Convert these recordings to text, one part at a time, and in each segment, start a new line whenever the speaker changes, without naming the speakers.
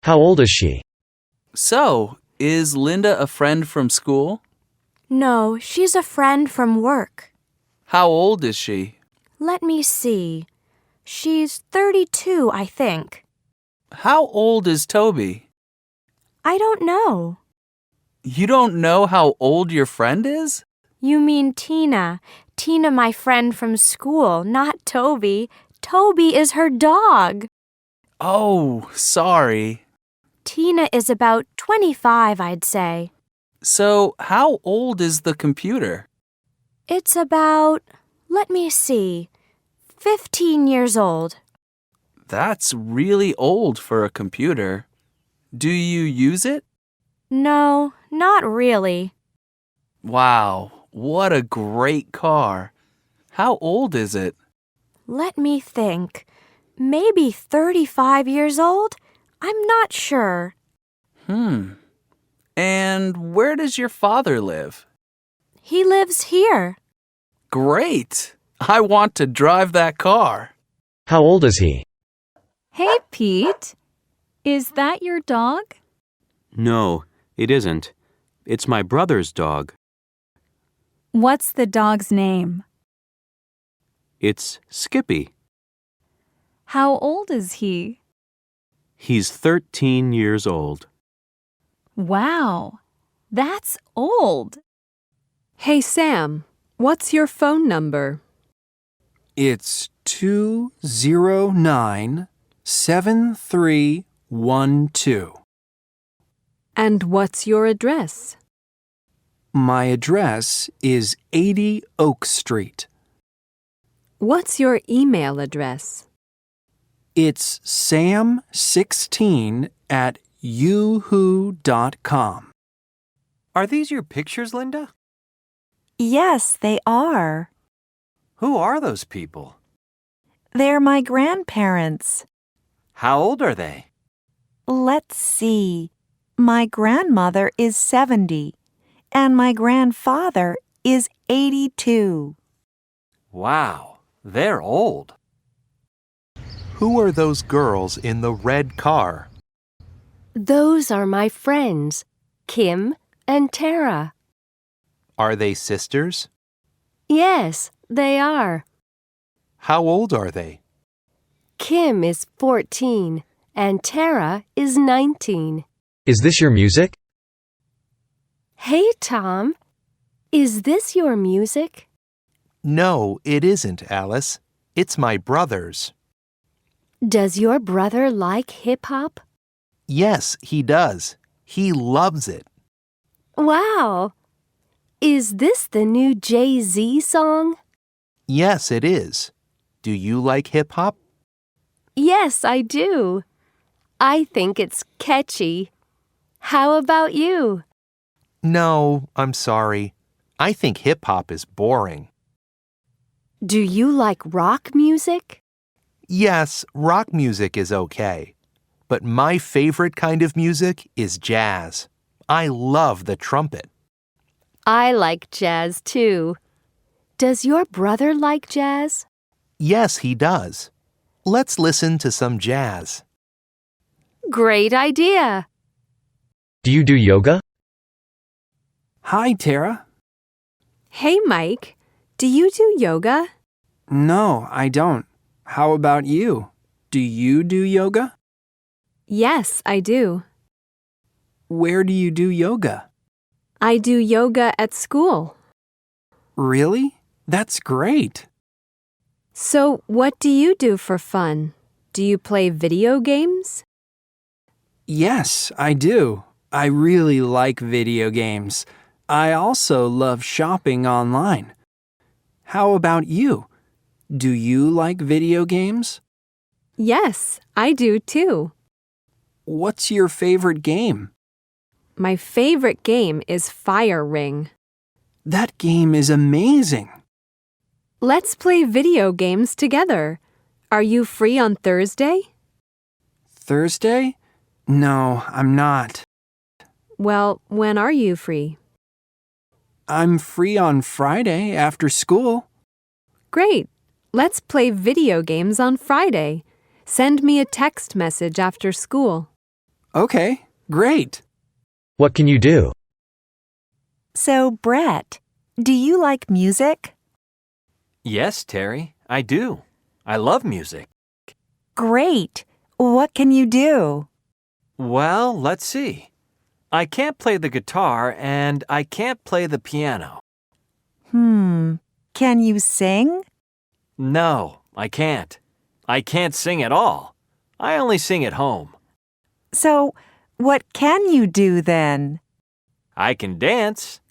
How old is she?
So, is Linda a friend from school?
No, she's a friend from work.
How old is she?
Let me see. She's 32, I think.
How old is Toby?
I don't know.
You don't know how old your friend is?
You mean Tina. Tina, my friend from school, not Toby. Toby is her dog.
Oh, sorry.
Tina is about 25, I'd say.
So, how old is the computer?
It's about, let me see, 15 years old.
That's really old for a computer. Do you use it?
No, not really.
Wow, what a great car. How old is it?
Let me think. Maybe 35 years old? I'm not sure.
And where does your father live?
He lives here.
Great! I want to drive that car.
How old is he?
Hey, Pete. Is that your dog?
No, it isn't. It's my brother's dog.
What's the dog's name?
It's Skippy.
How old is he?
He's 13 years old.
Wow, that's old.
Hey, Sam, what's your phone number?
It's 209-7312.
And what's your address?
My address is 80 Oak Street.
What's your email address?
It's sam16@yahoo.com.
Are these your pictures, Linda?
Yes, they are.
Who are those people?
They're my grandparents.
How old are they?
Let's see. My grandmother is 70, and my grandfather is 82.
Wow, they're old.
Who are those girls in the red car?
Those are my friends, Kim and Tara.
Are they sisters?
Yes, they are.
How old are they?
Kim is 14 and Tara is 19.
Is this your music?
Hey, Tom. Is this your music?
No, it isn't, Alice. It's my brother's.
Does your brother like hip-hop?
Yes, he does. He loves it.
Wow! Is this the new Jay-Z song?
Yes, it is. Do you like hip-hop?
Yes, I do. I think it's catchy. How about you?
No, I'm sorry. I think hip-hop is boring.
Do you like rock music?
Yes, rock music is okay. But my favorite kind of music is jazz. I love the trumpet.
I like jazz too. Does your brother like jazz?
Yes, he does. Let's listen to some jazz.
Great idea.
Do you do yoga?
Hi, Tara.
Hey, Mike. Do you do yoga?
No, I don't. How about you? Do you do yoga?
Yes, I do.
Where do you do yoga?
I do yoga at school.
Really? That's great.
So, what do you do for fun? Do you play video games?
Yes, I do. I really like video games. I also love shopping online. How about you? Do you like video games?
Yes, I do too.
What's your favorite game?
My favorite game is Fire Ring.
That game is amazing.
Let's play video games together. Are you free on Thursday?
Thursday? No, I'm not.
Well, when are you free?
I'm free on Friday after school.
Great. Let's play video games on Friday. Send me a text message after school.
Okay, great.
What can you do?
So, Brett, do you like music?
Yes, Terry, I do. I love music.
Great. What can you do?
Well, let's see. I can't play the guitar and I can't play the piano.
Can you sing?
No, I can't. I can't sing at all. I only sing at home.
So, what can you do then?
I can dance.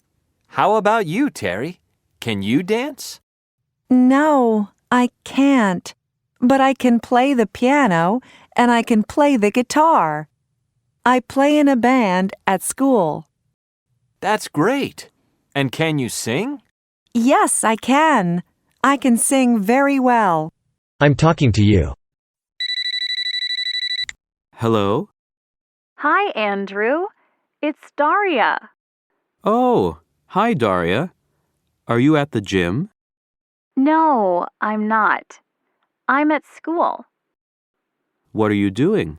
How about you, Terry? Can you dance?
No, I can't. But I can play the piano and I can play the guitar. I play in a band at school.
That's great. And can you sing?
Yes, I can. I can sing very well.
I'm talking to you.
Hello?
Hi, Andrew. It's Daria.
Oh, hi, Daria. Are you at the gym?
No, I'm not. I'm at school.
What are you doing?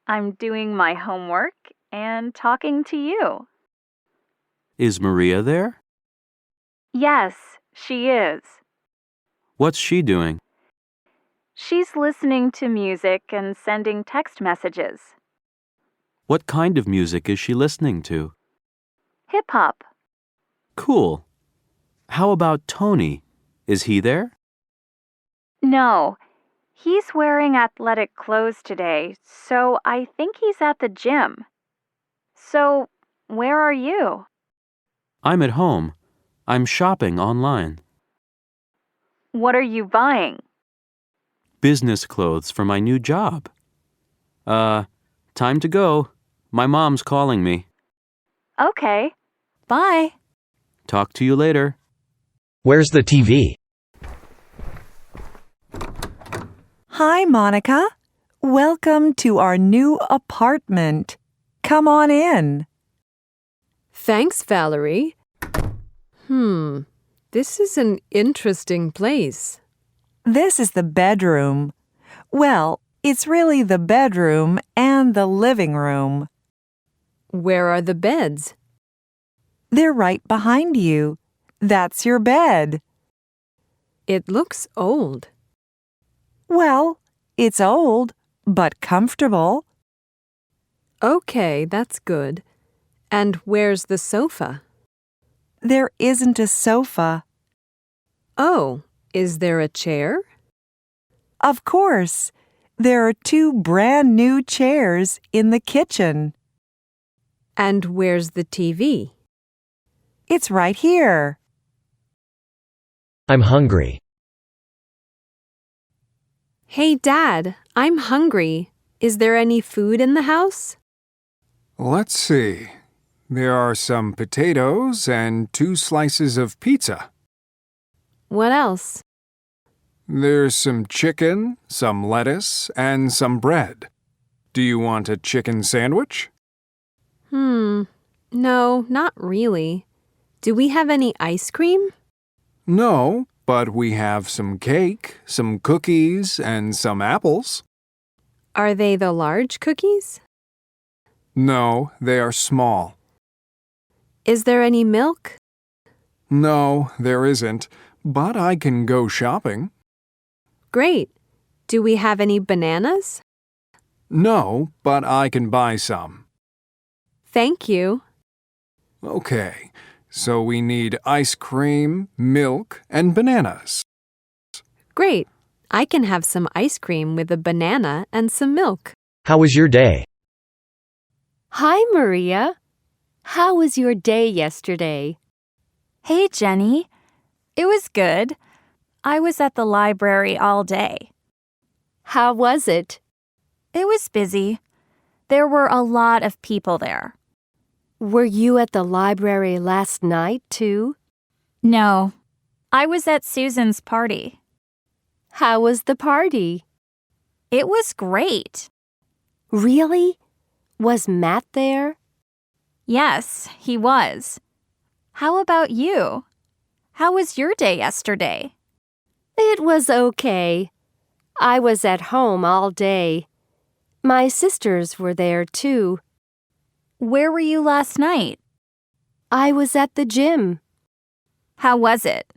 I'm doing my homework and talking to you.
Is Maria there?
Yes, she is.
What's she doing?
She's listening to music and sending text messages.
What kind of music is she listening to?
Hip hop.
Cool. How about Tony? Is he there?
No, he's wearing athletic clothes today, so I think he's at the gym. So, where are you?
I'm at home. I'm shopping online.
What are you buying?
Business clothes for my new job. Time to go. My mom's calling me.
Okay. Bye.
Talk to you later.
Where's the TV?
Hi, Monica. Welcome to our new apartment. Come on in.
Thanks, Valerie. This is an interesting place.
This is the bedroom. Well, it's really the bedroom and the living room.
Where are the beds?
They're right behind you. That's your bed.
It looks old.
Well, it's old, but comfortable.
Okay, that's good. And where's the sofa?
There isn't a sofa.
Oh, is there a chair?
Of course. There are 2 brand new chairs in the kitchen.
And where's the TV?
It's right here.
I'm hungry.
Hey, Dad, I'm hungry. Is there any food in the house?
Let's see. There are some potatoes and 2 slices of pizza.
What else?
There's some chicken, some lettuce, and some bread. Do you want a chicken sandwich?
No, not really. Do we have any ice cream?
No, but we have some cake, some cookies, and some apples.
Are they the large cookies?
No, they are small.
Is there any milk?
No, there isn't, but I can go shopping.
Great. Do we have any bananas?
No, but I can buy some.
Thank you.
Okay, so we need ice cream, milk, and bananas.
Great. I can have some ice cream with a banana and some milk.
How was your day?
Hi, Maria. How was your day yesterday?
Hey, Jenny. It was good. I was at the library all day.
How was it?
It was busy. There were a lot of people there.
Were you at the library last night, too?
No, I was at Susan's party.
How was the party?
It was great.
Really? Was Matt there?
Yes, he was. How about you? How was your day yesterday?
It was okay. I was at home all day. My sisters were there too.
Where were you last night?
I was at the gym.
How was it?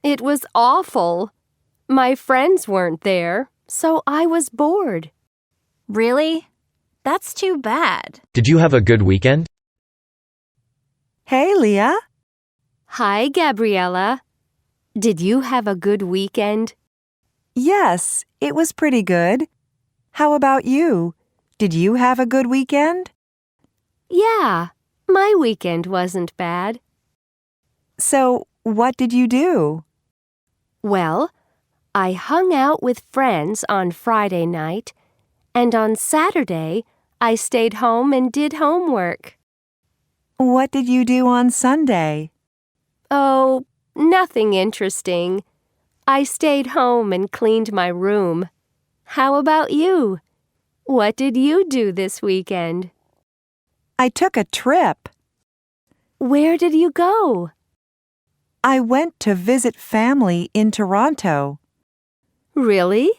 It was awful. My friends weren't there, so I was bored.
Really? That's too bad.
Did you have a good weekend?
Hey, Leah.
Hi, Gabriella. Did you have a good weekend?
Yes, it was pretty good. How about you? Did you have a good weekend?
Yeah, my weekend wasn't bad.
So, what did you do?
Well, I hung out with friends on Friday night, and on Saturday, I stayed home and did homework.
What did you do on Sunday?
Oh, nothing interesting. I stayed home and cleaned my room. How about you? What did you do this weekend?
I took a trip.
Where did you go?
I went to visit family in Toronto.
Really?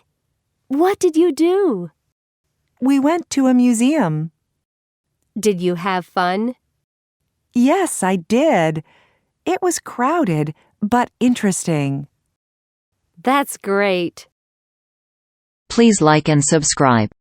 What did you do?
We went to a museum.
Did you have fun?
Yes, I did. It was crowded, but interesting.
That's great.
Please like and subscribe.